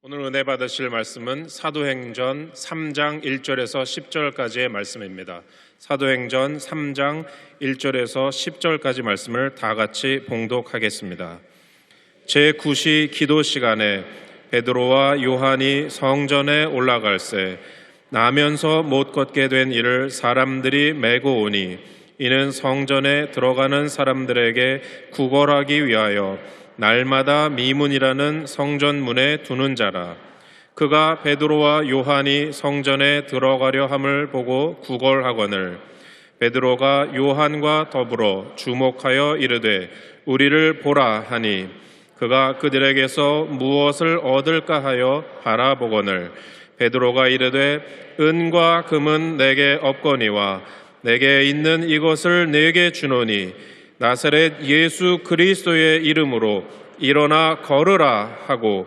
오늘 은혜 받으실 말씀은 사도행전 3장 1절에서 10절까지의 말씀입니다. 사도행전 3장 1절에서 10절까지 말씀을 다 같이 봉독하겠습니다. 제9시 기도 시간에 베드로와 요한이 성전에 올라갈새 나면서 못 걷게 된 이를 사람들이 메고 오니 이는 성전에 들어가는 사람들에게 구걸하기 위하여 날마다 미문이라는 성전문에 두는 자라. 그가 베드로와 요한이 성전에 들어가려 함을 보고 구걸하거늘 베드로가 요한과 더불어 주목하여 이르되 우리를 보라 하니 그가 그들에게서 무엇을 얻을까 하여 바라보거늘 베드로가 이르되 은과 금은 내게 없거니와 내게 있는 이것을 내게 주노니 나사렛 예수 그리스도의 이름으로 일어나 걸으라 하고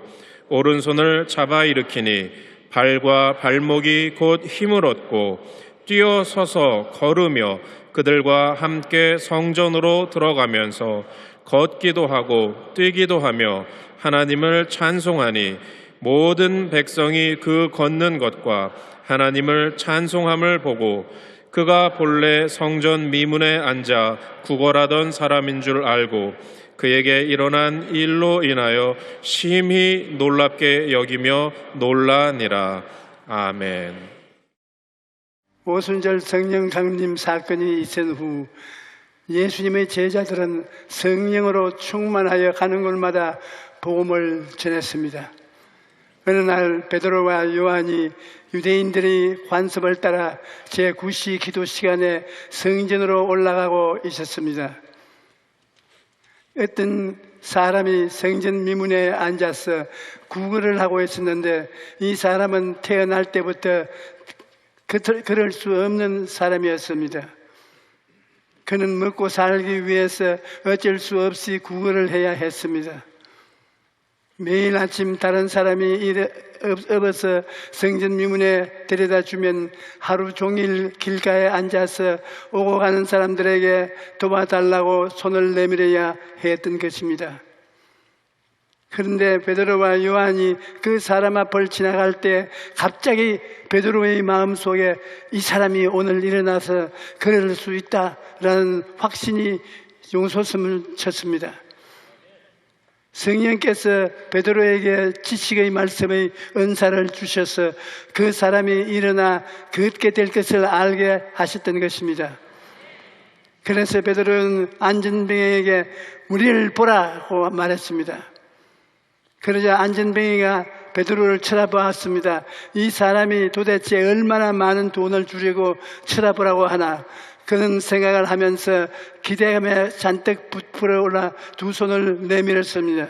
오른손을 잡아 일으키니 발과 발목이 곧 힘을 얻고 뛰어서서 걸으며 그들과 함께 성전으로 들어가면서 걷기도 하고 뛰기도 하며 하나님을 찬송하니 모든 백성이 그 걷는 것과 하나님을 찬송함을 보고 그가 본래 성전 미문에 앉아 구걸하던 사람인 줄 알고 그에게 일어난 일로 인하여 심히 놀랍게 여기며 놀라니라. 아멘. 오순절 성령 강림 사건이 있은 후 예수님의 제자들은 성령으로 충만하여 가는 곳마다 복음을 전했습니다. 어느 날 베드로와 요한이 유대인들이 관습을 따라 제9시 기도 시간에 성전으로 올라가고 있었습니다. 어떤 사람이 성전 미문에 앉아서 구걸을 하고 있었는데 이 사람은 태어날 때부터 그럴 수 없는 사람이었습니다. 그는 먹고 살기 위해서 어쩔 수 없이 구걸을 해야 했습니다. 매일 아침 다른 사람이 업어서 성전 미문에 데려다 주면 하루 종일 길가에 앉아서 오고 가는 사람들에게 도와달라고 손을 내밀어야 했던 것입니다. 그런데 베드로와 요한이 그 사람 앞을 지나갈 때 갑자기 베드로의 마음속에 이 사람이 오늘 일어나서 그럴 수 있다라는 확신이 용솟음을 쳤습니다. 성령께서 베드로에게 지식의 말씀의 은사를 주셔서 그 사람이 일어나 걷게 될 것을 알게 하셨던 것입니다. 그래서 베드로는 안전뱅이에게 우리를 보라고 말했습니다. 그러자 안전뱅이가 베드로를 쳐다보았습니다. 이 사람이 도대체 얼마나 많은 돈을 주려고 쳐다보라고 하나 그는 생각을 하면서 기대감에 잔뜩 부풀어 올라 두 손을 내밀었습니다.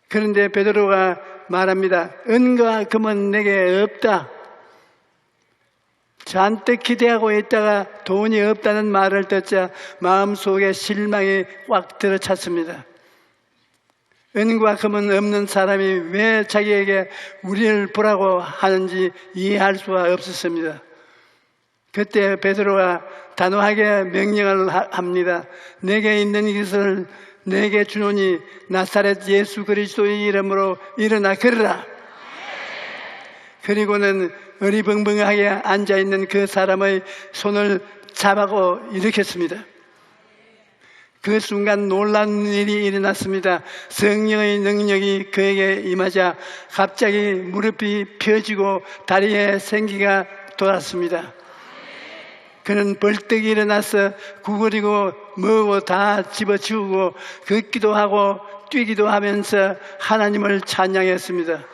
그런데 베드로가 말합니다. 은과 금은 내게 없다. 잔뜩 기대하고 있다가 돈이 없다는 말을 듣자 마음속에 실망이 꽉 들어찼습니다. 은과 금은 없는 사람이 왜 자기에게 우리를 보라고 하는지 이해할 수가 없었습니다. 그때 베드로가 단호하게 명령을 합니다. 내게 있는 이것을 내게 주노니 나사렛 예수 그리스도의 이름으로 일어나 걸으라. 그리고는 어리벙벙하게 앉아있는 그 사람의 손을 잡아고 일으켰습니다. 그 순간 놀라운 일이 일어났습니다. 성령의 능력이 그에게 임하자 갑자기 무릎이 펴지고 다리에 생기가 돌았습니다. 그는 벌떡 일어나서 구걸이고 뭐고 다 집어치우고 걷기도 하고 뛰기도 하면서 하나님을 찬양했습니다.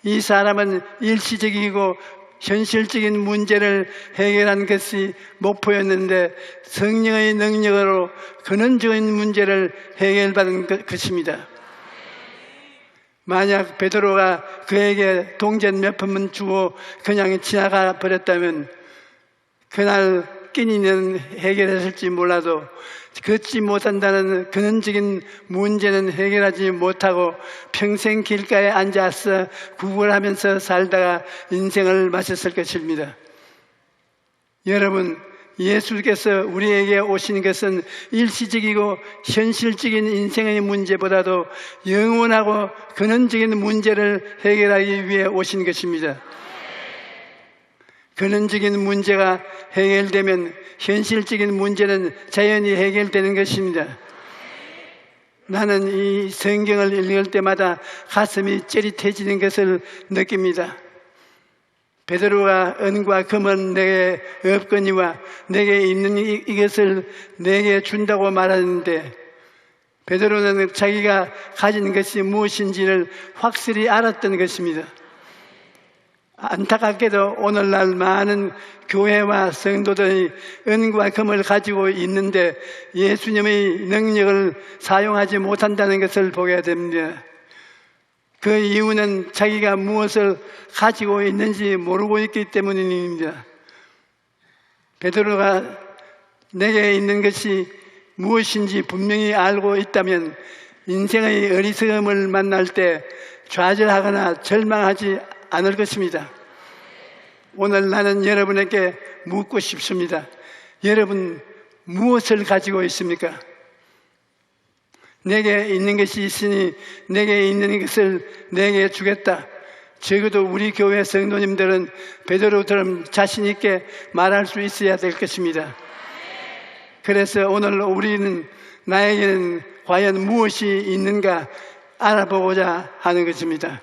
이 사람은 일시적이고 현실적인 문제를 해결한 것이 목표였는데 성령의 능력으로 근원적인 문제를 해결받은 것입니다. 만약 베드로가 그에게 동전 몇 푼만 주고 그냥 지나가 버렸다면 그날 끼니는 해결했을지 몰라도 걷지 못한다는 근원적인 문제는 해결하지 못하고 평생 길가에 앉아서 구걸하면서 살다가 인생을 마쳤을 것입니다. 여러분, 예수께서 우리에게 오신 것은 일시적이고 현실적인 인생의 문제보다도 영원하고 근원적인 문제를 해결하기 위해 오신 것입니다. 근원적인 문제가 해결되면 현실적인 문제는 자연히 해결되는 것입니다. 나는 이 성경을 읽을 때마다 가슴이 찌릿해지는 것을 느낍니다. 베드로가 은과 금은 내게 없거니와 내게 있는 이것을 내게 준다고 말하는데, 베드로는 자기가 가진 것이 무엇인지를 확실히 알았던 것입니다. 안타깝게도 오늘날 많은 교회와 성도들이 은과 금을 가지고 있는데 예수님의 능력을 사용하지 못한다는 것을 보게 됩니다. 그 이유는 자기가 무엇을 가지고 있는지 모르고 있기 때문입니다. 베드로가 내게 있는 것이 무엇인지 분명히 알고 있다면 인생의 어리석음을 만날 때 좌절하거나 절망하지 않을 것입니다. 오늘 나는 여러분에게 묻고 싶습니다. 여러분 무엇을 가지고 있습니까? 내게 있는 것이 있으니 내게 있는 것을 내게 주겠다. 적어도 우리 교회 성도님들은 베드로처럼 자신 있게 말할 수 있어야 될 것입니다. 그래서 오늘 우리는 나에게는 과연 무엇이 있는가 알아보고자 하는 것입니다.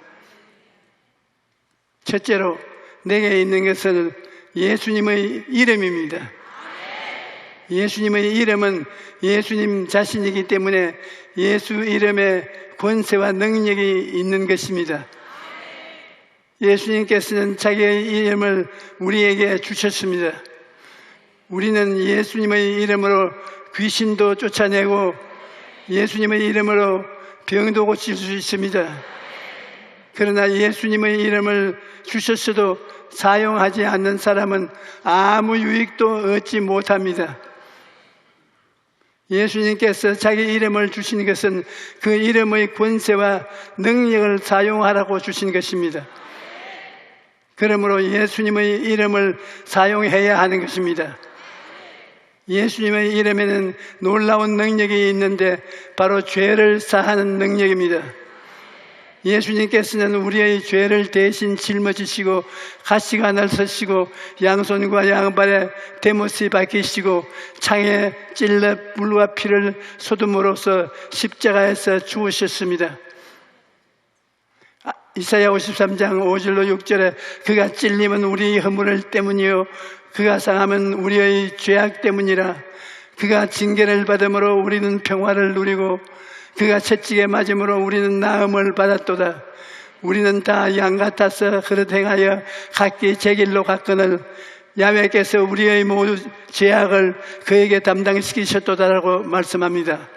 첫째로 내게 있는 것은 예수님의 이름입니다. 예수님의 이름은 예수님 자신이기 때문에 예수 이름에 권세와 능력이 있는 것입니다. 예수님께서는 자기의 이름을 우리에게 주셨습니다. 우리는 예수님의 이름으로 귀신도 쫓아내고 예수님의 이름으로 병도 고칠 수 있습니다. 그러나 예수님의 이름을 주셨어도 사용하지 않는 사람은 아무 유익도 얻지 못합니다. 예수님께서 자기 이름을 주신 것은 그 이름의 권세와 능력을 사용하라고 주신 것입니다. 그러므로 예수님의 이름을 사용해야 하는 것입니다. 예수님의 이름에는 놀라운 능력이 있는데 바로 죄를 사하는 능력입니다. 예수님께서는 우리의 죄를 대신 짊어지시고 가시관을 쓰시고 양손과 양발에 대못이 박히시고 창에 찔러 물과 피를 쏟음으로써 십자가에서 죽으셨습니다. 이사야 53장 5절로 6절에 그가 찔림은 우리의 허물 때문이요 그가 상함은 우리의 죄악 때문이라. 그가 징계를 받음으로 우리는 평화를 누리고 그가 채찍에 맞음으로 우리는 나음을 받았도다. 우리는 다 양 같아서 그릇 행하여 각기 제 길로 갔거늘 야훼께서 우리의 모두 죄악을 그에게 담당시키셨도다라고 말씀합니다.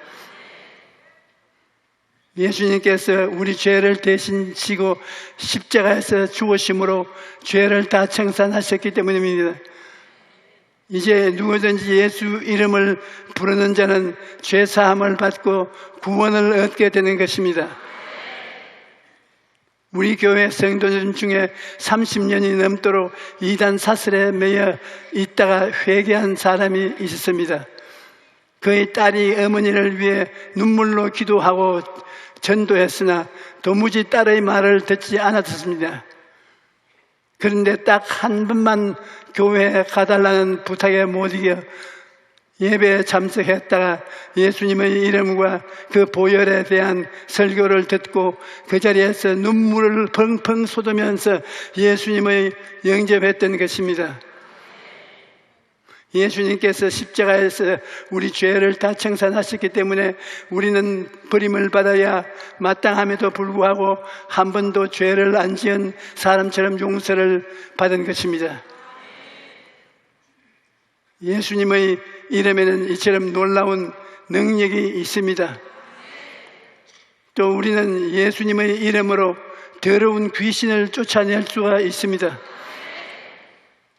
예수님께서 우리 죄를 대신 지고 십자가에서 죽으심으로 죄를 다 청산하셨기 때문입니다. 이제 누구든지 예수 이름을 부르는 자는 죄 사함을 받고 구원을 얻게 되는 것입니다. 우리 교회 성도들 중에 30년이 넘도록 이단 사슬에 매여 있다가 회개한 사람이 있었습니다. 그의 딸이 어머니를 위해 눈물로 기도하고 전도했으나 도무지 딸의 말을 듣지 않았습니다. 그런데 딱 한 번만 교회에 가달라는 부탁에 못 이겨 예배에 참석했다가 예수님의 이름과 그 보혈에 대한 설교를 듣고 그 자리에서 눈물을 펑펑 쏟으면서 예수님을 영접했던 것입니다. 예수님께서 십자가에서 우리 죄를 다 청산하셨기 때문에 우리는 버림을 받아야 마땅함에도 불구하고 한 번도 죄를 안 지은 사람처럼 용서를 받은 것입니다. 예수님의 이름에는 이처럼 놀라운 능력이 있습니다. 또 우리는 예수님의 이름으로 더러운 귀신을 쫓아낼 수가 있습니다.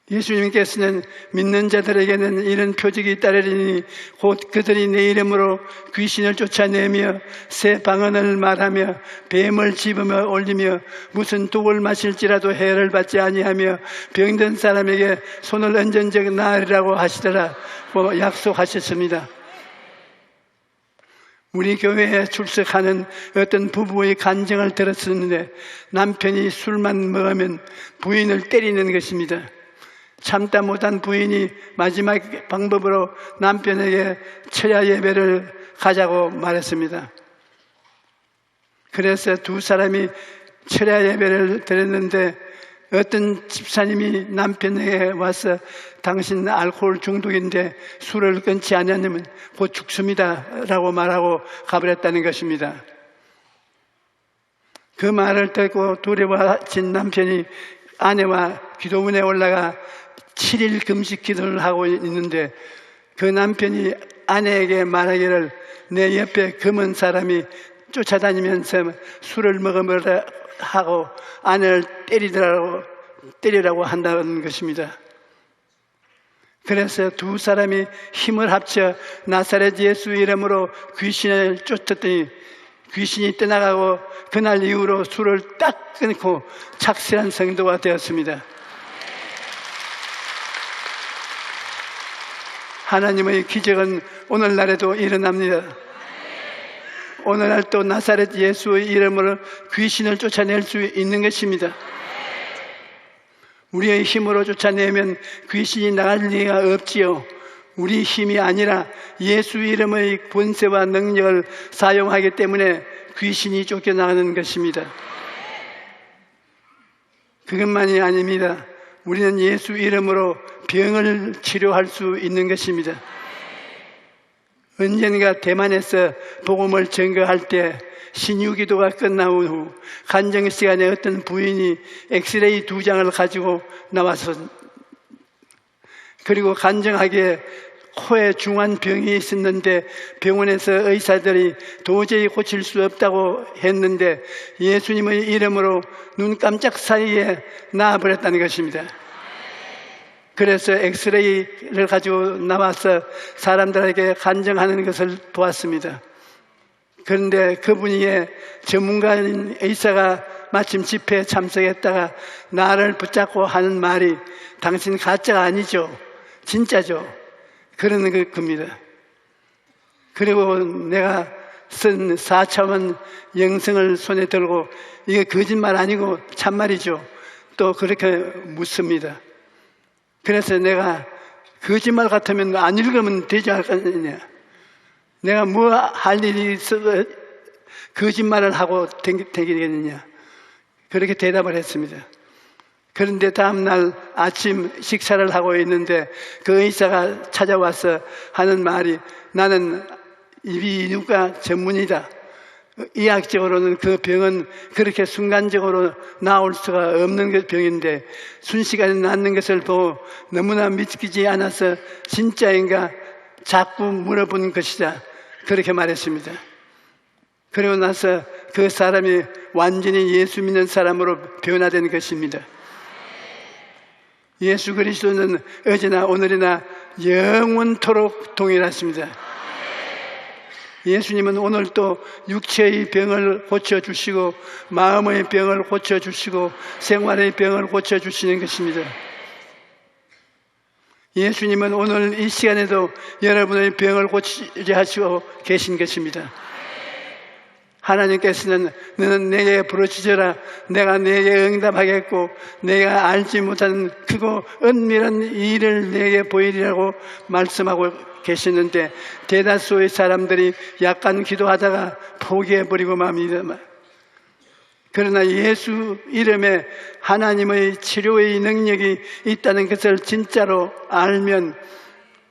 예수님께서는 믿는 자들에게는 이런 표적이 따르리니 곧 그들이 내 이름으로 귀신을 쫓아내며 새 방언을 말하며 뱀을 집으며 올리며 무슨 독을 마실지라도 해를 받지 아니하며 병든 사람에게 손을 얹은 적 나으리라고 하시더라 약속하셨습니다. 우리 교회에 출석하는 어떤 부부의 간증을 들었었는데 남편이 술만 먹으면 부인을 때리는 것입니다. 참다 못한 부인이 마지막 방법으로 남편에게 철야 예배를 가자고 말했습니다. 그래서 두 사람이 철야 예배를 드렸는데 어떤 집사님이 남편에게 와서 당신 알코올 중독인데 술을 끊지 않으면 곧 죽습니다 라고 말하고 가버렸다는 것입니다. 그 말을 듣고 두려워진 남편이 아내와 기도문에 올라가 7일 금식 기도를 하고 있는데 그 남편이 아내에게 말하기를 내 옆에 검은 사람이 쫓아다니면서 술을 먹으라 하고 아내를 때리라고 한다는 것입니다. 그래서 두 사람이 힘을 합쳐 나사렛 예수 이름으로 귀신을 쫓았더니 귀신이 떠나가고 그날 이후로 술을 딱 끊고 착실한 성도가 되었습니다. 하나님의 기적은 오늘날에도 일어납니다. 오늘날 또 나사렛 예수의 이름으로 귀신을 쫓아낼 수 있는 것입니다. 우리의 힘으로 쫓아내면 귀신이 나갈 리가 없지요. 우리 힘이 아니라 예수 이름의 권세와 능력을 사용하기 때문에 귀신이 쫓겨나가는 것입니다. 그것만이 아닙니다. 우리는 예수 이름으로 병을 치료할 수 있는 것입니다. 언젠가 대만에서 복음을 증거할 때 신유기도가 끝나온 후 간증 시간에 어떤 부인이 엑스레이 2장을 가지고 나와서 그리고 간증하기에 코에 중한 병이 있었는데 병원에서 의사들이 도저히 고칠 수 없다고 했는데 예수님의 이름으로 눈 깜짝 사이에 나아버렸다는 것입니다. 그래서 엑스레이를 가지고 나와서 사람들에게 간증하는 것을 보았습니다. 그런데 그분이 전문가인 의사가 마침 집회에 참석했다가 나를 붙잡고 하는 말이 당신 가짜가 아니죠. 진짜죠. 그러는 겁니다. 그리고 내가 쓴 4차원 영성을 손에 들고 이게 거짓말 아니고 참말이죠. 또 그렇게 묻습니다. 그래서 내가 거짓말 같으면 안 읽으면 되지 않겠느냐. 내가 뭐 할 일이 있어서 거짓말을 하고 되겠느냐. 그렇게 대답을 했습니다. 그런데 다음날 아침 식사를 하고 있는데 그 의사가 찾아와서 하는 말이 나는 이비인후과 전문이다. 의학적으로는 그 병은 그렇게 순간적으로 나올 수가 없는 병인데 순식간에 낫는 것을 보고 너무나 믿기지 않아서 진짜인가 자꾸 물어본 것이다. 그렇게 말했습니다. 그리고 나서 그 사람이 완전히 예수 믿는 사람으로 변화된 것입니다. 예수 그리스도는 어제나 오늘이나 영원토록 동일하십니다. 예수님은 오늘도 육체의 병을 고쳐주시고 마음의 병을 고쳐주시고 생활의 병을 고쳐주시는 것입니다. 예수님은 오늘 이 시간에도 여러분의 병을 고치려 하시고 계신 것입니다. 하나님께서는 너는 내게 부르짖어라 내가 내게 응답하겠고 내가 알지 못하는 크고 은밀한 일을 내게 보이리라고 말씀하고 계시는데 대다수의 사람들이 약간 기도하다가 포기해버리고 맙니다. 그러나 예수 이름에 하나님의 치료의 능력이 있다는 것을 진짜로 알면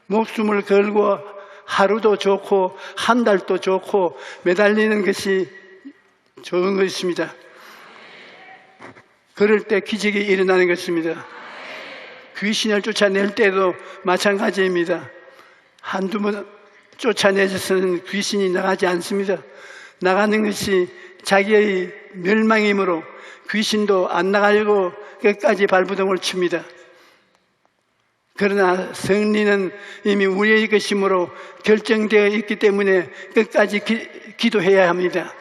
목숨을 걸고 하루도 좋고 한 달도 좋고 매달리는 것이 좋은 것입니다. 그럴 때 기적이 일어나는 것입니다. 귀신을 쫓아낼 때도 마찬가지입니다. 한두 번 쫓아내서는 귀신이 나가지 않습니다. 나가는 것이 자기의 멸망이므로 귀신도 안 나가려고 끝까지 발부동을 칩니다. 그러나 승리는 이미 우리의 것이므로 결정되어 있기 때문에 끝까지 기도해야 합니다.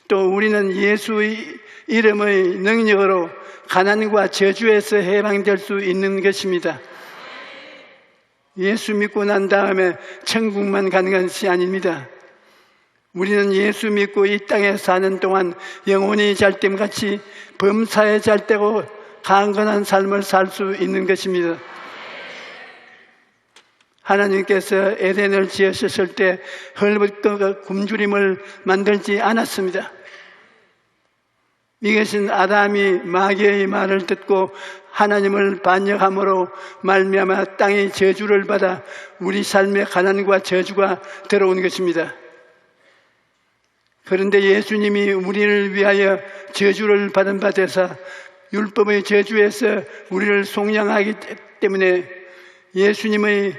또 우리는 예수의 이름의 능력으로 가난과 저주에서 해방될 수 있는 것입니다. 예수 믿고 난 다음에 천국만 가는 것이 아닙니다. 우리는 예수 믿고 이 땅에 사는 동안 영혼이 잘됨같이 범사에 잘되고 강건한 삶을 살 수 있는 것입니다. 하나님께서 에덴을 지으셨을 때 헐벗고 굶주림을 만들지 않았습니다. 이것은 아담이 마귀의 말을 듣고 하나님을 반역함으로 말미암아 땅의 저주를 받아 우리 삶에 가난과 저주가 들어온 것입니다. 그런데 예수님이 우리를 위하여 저주를 받은 바 되사 율법의 저주에서 우리를 속량하기 때문에 예수님의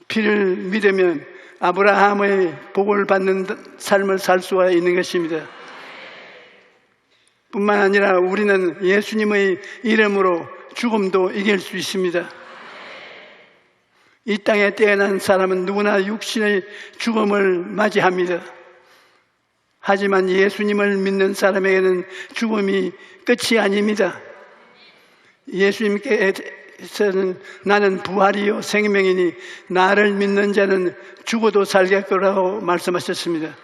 피를 믿으면 아브라함의 복을 받는 삶을 살 수가 있는 것입니다. 뿐만 아니라 우리는 예수님의 이름으로 죽음도 이길 수 있습니다. 이 땅에 태어난 사람은 누구나 육신의 죽음을 맞이합니다. 하지만 예수님을 믿는 사람에게는 죽음이 끝이 아닙니다. 예수님께서는 나는 부활이요 생명이니 나를 믿는 자는 죽어도 살겠거라고 말씀하셨습니다.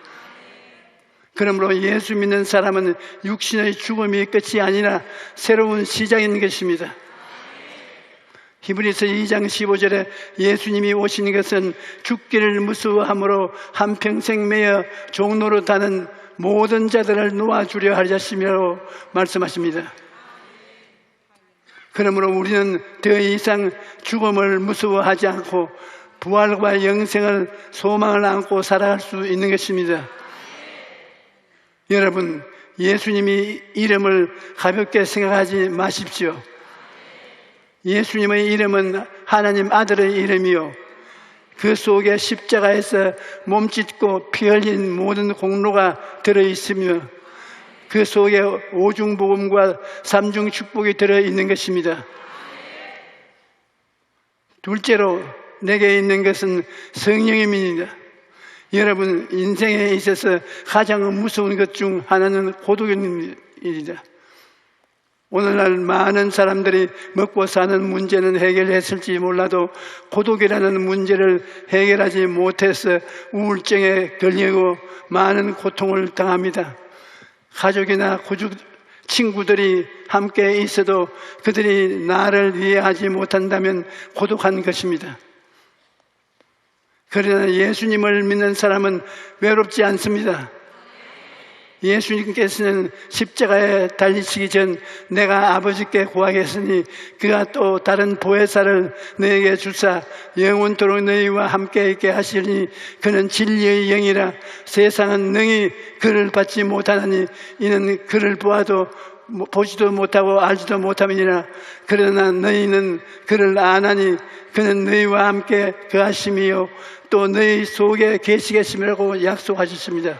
그러므로 예수 믿는 사람은 육신의 죽음이 끝이 아니라 새로운 시작인 것입니다. 히브리서 2장 15절에 예수님이 오신 것은 죽기를 무서워함으로 한평생 매여 종노릇하는 모든 자들을 놓아주려 하셨으며 말씀하십니다. 그러므로 우리는 더 이상 죽음을 무서워하지 않고 부활과 영생을 소망을 안고 살아갈 수 있는 것입니다. 여러분, 예수님이 이름을 가볍게 생각하지 마십시오. 예수님의 이름은 하나님 아들의 이름이요 그 속에 십자가에서 몸짓고 피 흘린 모든 공로가 들어있으며 그 속에 오중복음과 삼중축복이 들어있는 것입니다. 둘째로 내게 있는 것은 성령입니다. 여러분, 인생에 있어서 가장 무서운 것 중 하나는 고독입니다. 오늘날 많은 사람들이 먹고 사는 문제는 해결했을지 몰라도 고독이라는 문제를 해결하지 못해서 우울증에 걸리고 많은 고통을 당합니다. 가족이나 친구들이 함께 있어도 그들이 나를 이해하지 못한다면 고독한 것입니다. 그러나 예수님을 믿는 사람은 외롭지 않습니다. 예수님께서는 십자가에 달리시기 전 내가 아버지께 구하겠으니 그가 또 다른 보혜사를 너에게 주사 영원토록 너희와 함께 있게 하시니 그는 진리의 영이라 세상은 능히 그를 받지 못하나니 이는 그를 보지도 못하고 알지도 못함이니라. 그러나 너희는 그를 아나니 그는 너희와 함께 거하심이요 또 너희 속에 계시겠음이라고 약속하셨습니다.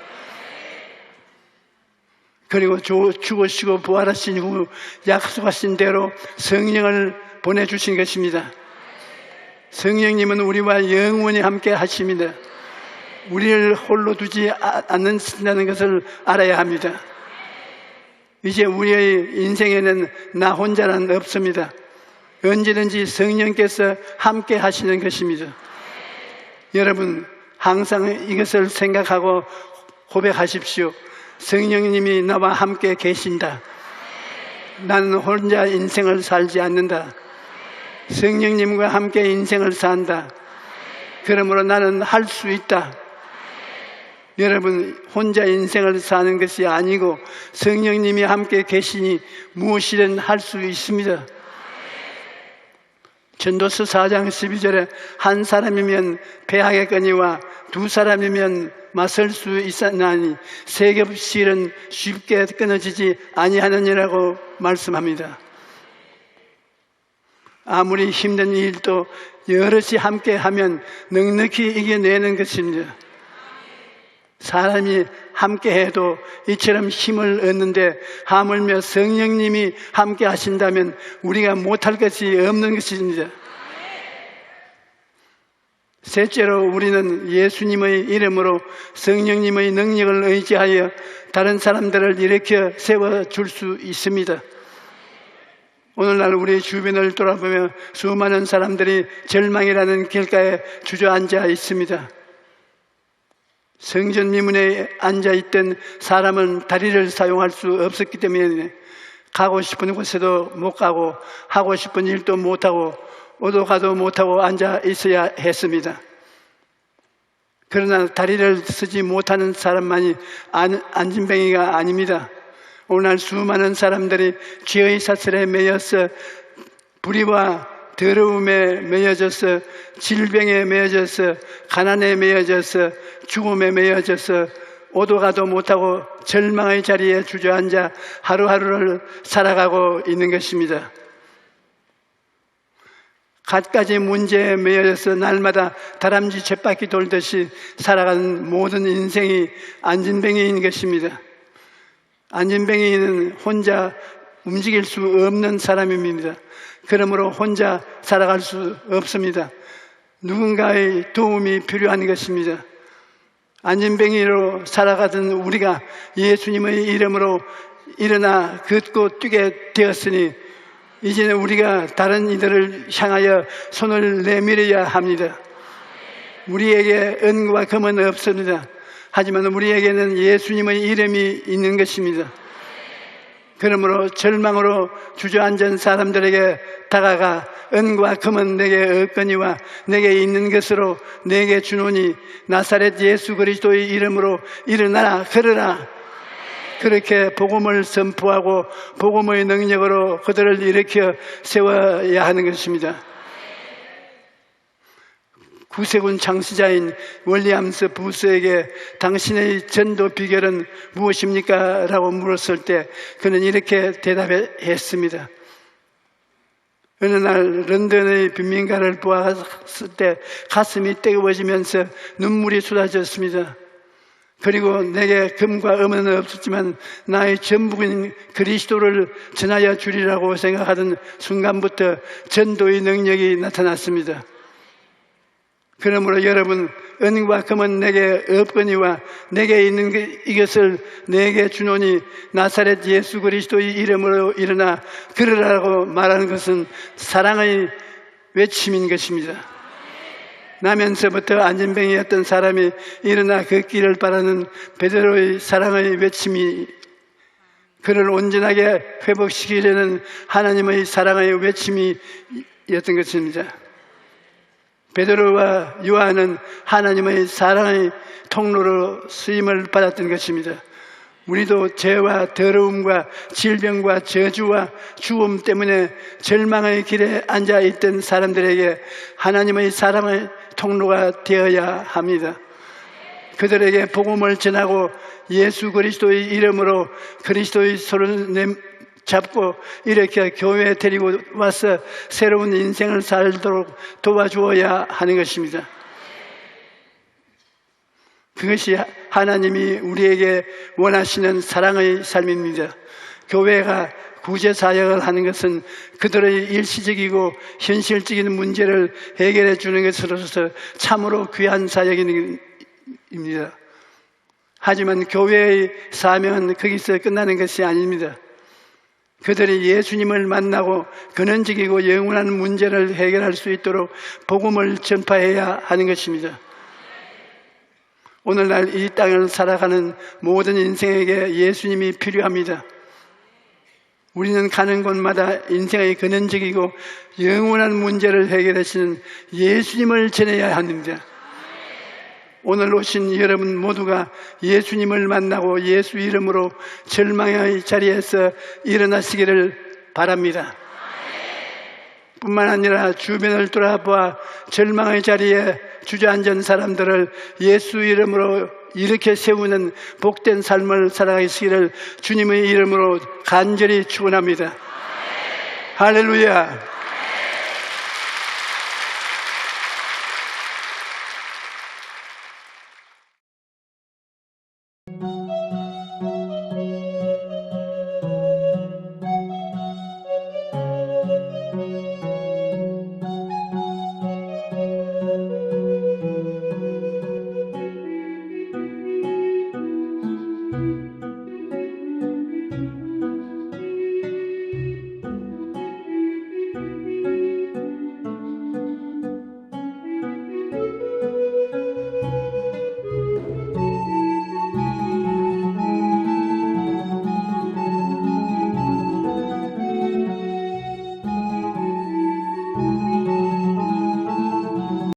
그리고 죽으시고 부활하신 후 약속하신 대로 성령을 보내주신 것입니다. 성령님은 우리와 영원히 함께 하십니다. 우리를 홀로 두지 않는다는 것을 알아야 합니다. 이제 우리의 인생에는 나 혼자는 없습니다. 언제든지 성령께서 함께 하시는 것입니다. 여러분, 항상 이것을 생각하고 고백하십시오. 성령님이 나와 함께 계신다. 나는 혼자 인생을 살지 않는다. 성령님과 함께 인생을 산다. 그러므로 나는 할 수 있다. 여러분, 혼자 인생을 사는 것이 아니고 성령님이 함께 계시니 무엇이든 할 수 있습니다. 전도서 4장 12절에 한 사람이면 배하겠거니와 두 사람이면 맞설 수 있었나니 세 겹실은 쉽게 끊어지지 아니하느니라고 말씀합니다. 아무리 힘든 일도 여럿이 함께 하면 넉넉히 이겨내는 것입니다. 사람이 함께해도 이처럼 힘을 얻는데 하물며 성령님이 함께 하신다면 우리가 못할 것이 없는 것입니다. 셋째로 우리는 예수님의 이름으로 성령님의 능력을 의지하여 다른 사람들을 일으켜 세워줄 수 있습니다. 오늘날 우리 주변을 돌아보며 수많은 사람들이 절망이라는 길가에 주저앉아 있습니다. 성전 미문에 앉아있던 사람은 다리를 사용할 수 없었기 때문에 가고 싶은 곳에도 못 가고 하고 싶은 일도 못하고 오도 가도 못하고 앉아 있어야 했습니다. 그러나 다리를 쓰지 못하는 사람만이 안진뱅이가 아닙니다. 오늘날 수많은 사람들이 죄의 사슬에 매여서 불의와 더러움에 매여져서 질병에 매여져서 가난에 매여져서 죽음에 매여져서 오도 가도 못하고 절망의 자리에 주저앉아 하루하루를 살아가고 있는 것입니다. 갖가지 문제에 매여져서 날마다 다람쥐 쳇바퀴 돌듯이 살아가는 모든 인생이 안진뱅이인 것입니다. 안진뱅이는 혼자 움직일 수 없는 사람입니다. 그러므로 혼자 살아갈 수 없습니다. 누군가의 도움이 필요한 것입니다. 안진뱅이로 살아가던 우리가 예수님의 이름으로 일어나 걷고 뛰게 되었으니 이제는 우리가 다른 이들을 향하여 손을 내밀어야 합니다. 우리에게 은과 금은 없습니다. 하지만 우리에게는 예수님의 이름이 있는 것입니다. 그러므로 절망으로 주저앉은 사람들에게 다가가 은과 금은 내게 없거니와 내게 있는 것으로 내게 주노니 나사렛 예수 그리스도의 이름으로 일어나라 걸으라. 그렇게 복음을 선포하고 복음의 능력으로 그들을 일으켜 세워야 하는 것입니다. 구세군 창시자인 윌리엄스 부스에게 당신의 전도 비결은 무엇입니까? 라고 물었을 때 그는 이렇게 대답했습니다. 어느 날 런던의 빈민가를 보았을 때 가슴이 뜨거워지면서 눈물이 쏟아졌습니다. 그리고 내게 금과 은은 없었지만 나의 전부인 그리스도를 전하여 주리라고 생각하던 순간부터 전도의 능력이 나타났습니다. 그러므로 여러분, 은과 금은 내게 없거니와 내게 있는 이것을 내게 주노니 나사렛 예수 그리스도의 이름으로 일어나 걸으라고 말하는 것은 사랑의 외침인 것입니다. 나면서부터 안진뱅이였던 사람이 일어나 걷기를 바라는 베드로의 사랑의 외침이 그를 온전하게 회복시키려는 하나님의 사랑의 외침이었던 것입니다. 베드로와 요한은 하나님의 사랑의 통로로 쓰임을 받았던 것입니다. 우리도 죄와 더러움과 질병과 저주와 죽음 때문에 절망의 길에 앉아있던 사람들에게 하나님의 사랑의 통로가 되어야 합니다. 그들에게 복음을 전하고 예수 그리스도의 이름으로 그리스도의 손을 잡고 이렇게 교회에 데리고 와서 새로운 인생을 살도록 도와주어야 하는 것입니다. 그것이 하나님이 우리에게 원하시는 사랑의 삶입니다. 교회가 구제사역을 하는 것은 그들의 일시적이고 현실적인 문제를 해결해 주는 것으로서 참으로 귀한 사역입니다. 하지만 교회의 사명은 거기서 끝나는 것이 아닙니다. 그들이 예수님을 만나고 근원적이고 영원한 문제를 해결할 수 있도록 복음을 전파해야 하는 것입니다. 오늘날 이 땅을 살아가는 모든 인생에게 예수님이 필요합니다. 우리는 가는 곳마다 인생의 근원적이고 영원한 문제를 해결하시는 예수님을 전해야 합니다. 오늘 오신 여러분 모두가 예수님을 만나고 예수 이름으로 절망의 자리에서 일어나시기를 바랍니다. 뿐만 아니라 주변을 돌아보아 절망의 자리에 주저앉은 사람들을 예수 이름으로 일으켜 세우는 복된 삶을 살아가시기를 주님의 이름으로 간절히 축원합니다. 할렐루야. 주